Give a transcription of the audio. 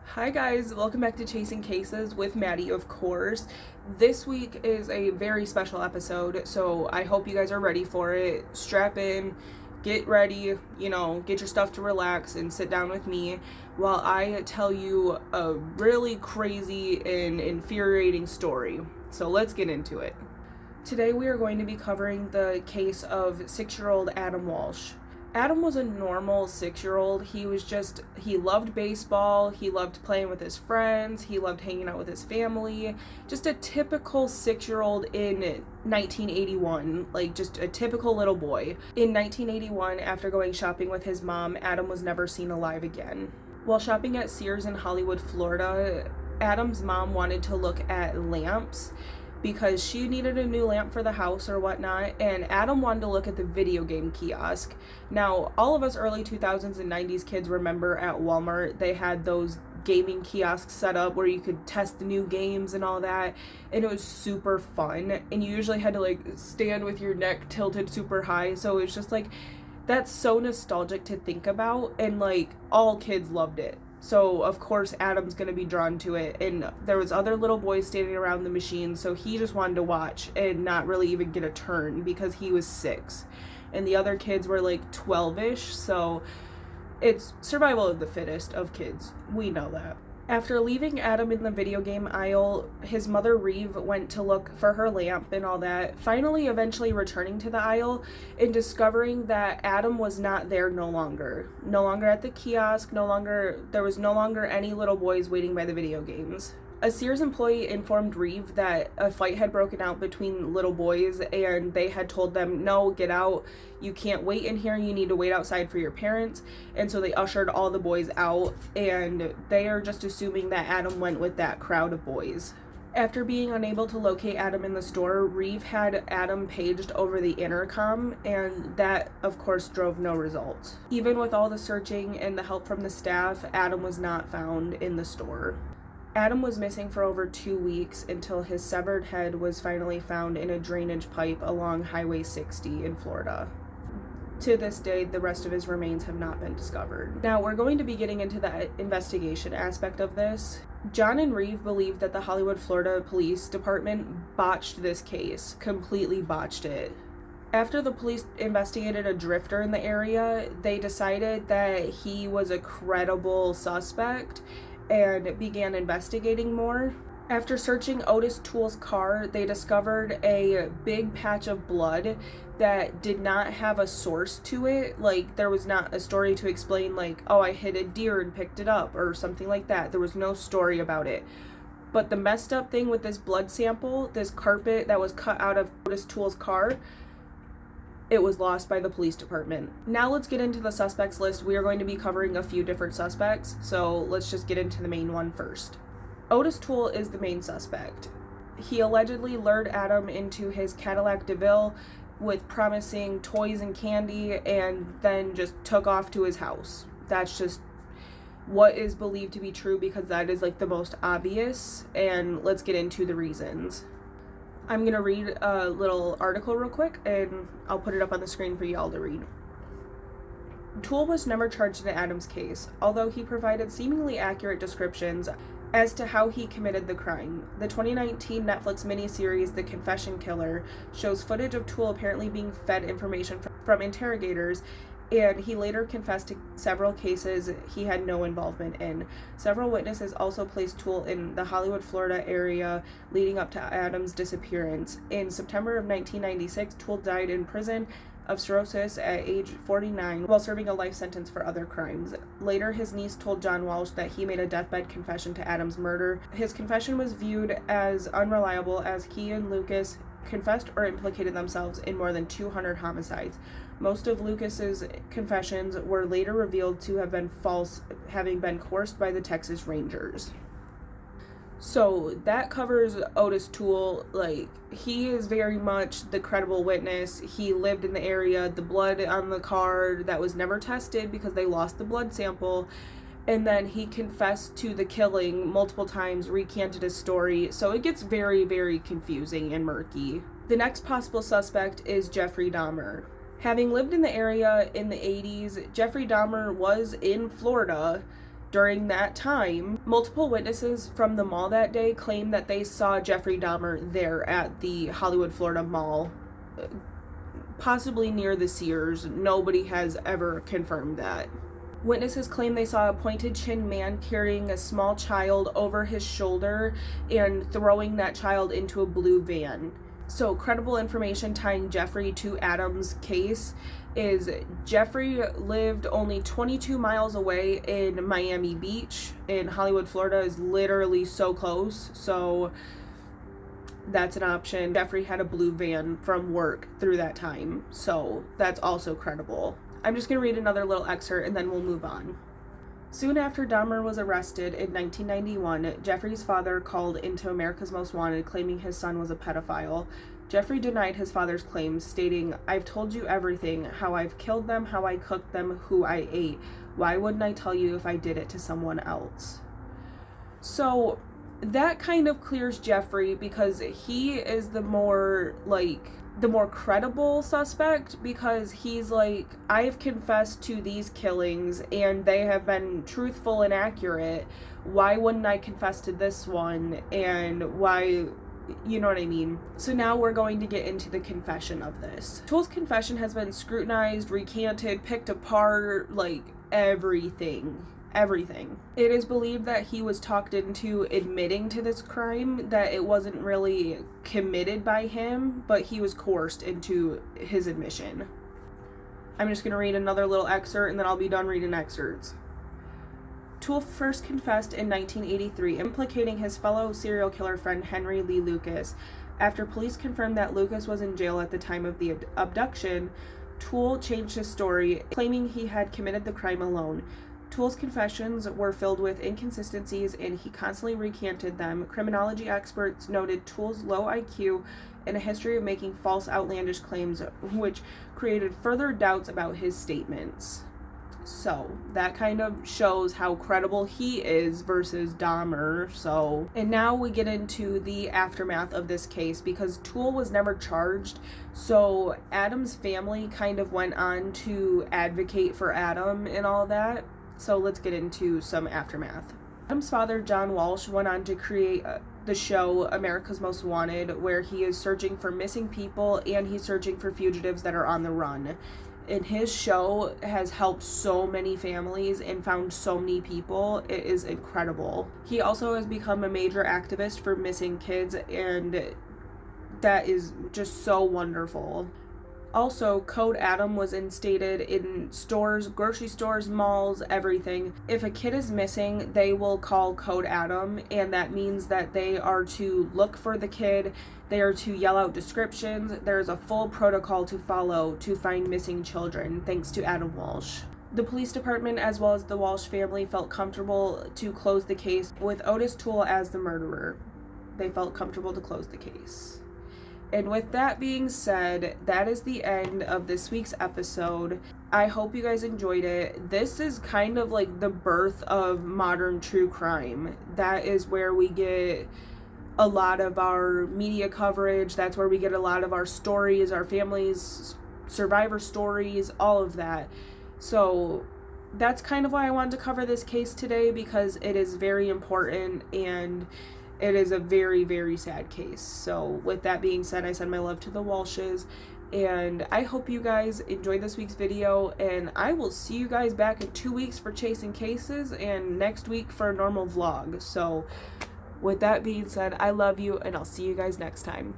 Hi guys, welcome back to Chasing Cases with Maddie, of course. This week is a very special episode, so I hope you guys are ready for it. Strap in, get ready, get your stuff to relax and sit down with me while I tell you a really crazy and infuriating story. So let's get into it. Today we are going to be covering the case of 6-year-old Adam Walsh. Adam was a normal 6-year-old. He loved baseball, he loved playing with his friends, he loved hanging out with his family. Just a typical 6-year-old in 1981, like just a typical little boy. In 1981, after going shopping with his mom, Adam was never seen alive again. While shopping at Sears in Hollywood, Florida, Adam's mom wanted to look at lamps because she needed a new lamp for the house or whatnot, and Adam wanted to look at the video game kiosk. Now, all of us early 2000s and 90s kids remember at Walmart, they had those gaming kiosks set up where you could test the new games and all that, and it was super fun, and you usually had to stand with your neck tilted super high, so it was just that's so nostalgic to think about, and all kids loved it. So, of course, Adam's going to be drawn to it. And there was other little boys standing around the machine, so he just wanted to watch and not really even get a turn because he was 6. And the other kids were 12-ish, so it's survival of the fittest of kids. We know that. After leaving Adam in the video game aisle, his mother Reeve went to look for her lamp and all that, finally eventually returning to the aisle and discovering that Adam was not there no longer. No longer at the kiosk, there was no longer any little boys waiting by the video games. A Sears employee informed Reeve that a fight had broken out between little boys and they had told them, no, get out, you can't wait in here, you need to wait outside for your parents. And so they ushered all the boys out, and they are just assuming that Adam went with that crowd of boys. After being unable to locate Adam in the store, Reeve had Adam paged over the intercom, and that, of course, drove no results. Even with all the searching and the help from the staff, Adam was not found in the store. Adam was missing for over 2 weeks until his severed head was finally found in a drainage pipe along Highway 60 in Florida. To this day, the rest of his remains have not been discovered. Now, we're going to be getting into the investigation aspect of this. John and Reeve believe that the Hollywood, Florida Police Department botched this case, completely botched it. After the police investigated a drifter in the area, they decided that he was a credible suspect and began investigating more. After searching Otis Toole's car, they discovered a big patch of blood that did not have a source to it. There was not a story to explain, oh, I hit a deer and picked it up, or something like that. There was no story about it. But the messed up thing with this blood sample, this carpet that was cut out of Otis Toole's car, it was lost by the police department. Now let's get into the suspects list. We are going to be covering a few different suspects, so let's just get into the main one first. Otis Toole is the main suspect. He allegedly lured Adam into his Cadillac DeVille with promising toys and candy, and then just took off to his house. That's just what is believed to be true because that is the most obvious, and let's get into the reasons. I'm going to read a little article real quick, and I'll put it up on the screen for y'all to read. Toole was never charged in Adam's case, although he provided seemingly accurate descriptions as to how he committed the crime. The 2019 Netflix miniseries The Confession Killer shows footage of Toole apparently being fed information from interrogators, and he later confessed to several cases he had no involvement in. Several witnesses also placed Toole in the Hollywood, Florida area leading up to Adam's disappearance. In September of 1996, Toole died in prison of cirrhosis at age 49 while serving a life sentence for other crimes. Later, his niece told John Walsh that he made a deathbed confession to Adam's murder. His confession was viewed as unreliable as he and Lucas confessed or implicated themselves in more than 200 homicides. Most of Lucas's confessions were later revealed to have been false, having been coerced by the Texas Rangers. So that covers Otis Toole. He is very much the credible witness. He lived in the area. The blood on the car that was never tested because they lost the blood sample. And then he confessed to the killing multiple times, recanted his story. So it gets very, very confusing and murky. The next possible suspect is Jeffrey Dahmer. Having lived in the area in the 80s, Jeffrey Dahmer was in Florida During that time, multiple witnesses from the mall that day claimed that they saw Jeffrey Dahmer there at the Hollywood, Florida mall, possibly near the Sears. Nobody has ever confirmed that. Witnesses claim they saw a pointed-chin man carrying a small child over his shoulder and throwing that child into a blue van. So, credible information tying Jeffrey to Adam's case is Jeffrey lived only 22 miles away in Miami Beach, and Hollywood, Florida is literally so close, so that's an option. Jeffrey had a blue van from work through that time, so that's also credible. I'm just going to read another little excerpt and then we'll move on. Soon after Dahmer was arrested in 1991, Jeffrey's father called into America's Most Wanted claiming his son was a pedophile. Jeffrey denied his father's claims, stating, "I've told you everything, how I've killed them, how I cooked them, who I ate. Why wouldn't I tell you if I did it to someone else?" So that kind of clears Jeffrey because he is the more credible suspect, because he's like, I've confessed to these killings and they have been truthful and accurate. Why wouldn't I confess to this one? And why, you know what I mean? So now we're going to get into the confession of this. Toole's confession has been scrutinized, recanted, picked apart, like everything. It is believed that he was talked into admitting to this crime, that it wasn't really committed by him, but he was coerced into his admission. I'm just going to read another little excerpt and then I'll be done reading excerpts. Toole first confessed in 1983, implicating his fellow serial killer friend Henry Lee Lucas. After police confirmed that Lucas was in jail at the time of the abduction, Toole changed his story, claiming he had committed the crime alone. Toole's confessions were filled with inconsistencies and he constantly recanted them. Criminology experts noted Toole's low IQ and a history of making false, outlandish claims, which created further doubts about his statements. So that kind of shows how credible he is versus Dahmer. And now we get into the aftermath of this case, because Toole was never charged. So Adam's family kind of went on to advocate for Adam and all that. So let's get into some aftermath. Adam's father, John Walsh, went on to create the show America's Most Wanted, where he is searching for missing people and he's searching for fugitives that are on the run. And his show has helped so many families and found so many people. It is incredible. He also has become a major activist for missing kids, and that is just so wonderful. Also, Code Adam was instated in stores, grocery stores, malls, everything. If a kid is missing, they will call Code Adam, and that means that they are to look for the kid, they are to yell out descriptions. There's a full protocol to follow to find missing children, thanks to Adam Walsh. The police department, as well as the Walsh family, felt comfortable to close the case with Otis Toole as the murderer. They felt comfortable to close the case. And with that being said, that is the end of this week's episode. I hope you guys enjoyed it. This is kind of like the birth of modern true crime. That is where we get a lot of our media coverage. That's where we get a lot of our stories, our families, survivor stories, all of that. So that's kind of why I wanted to cover this case today, because it is very important and it is a very, very sad case. So with that being said, I send my love to the Walshes, and I hope you guys enjoyed this week's video, and I will see you guys back in 2 weeks for Chasing Cases and next week for a normal vlog. So with that being said, I love you, and I'll see you guys next time.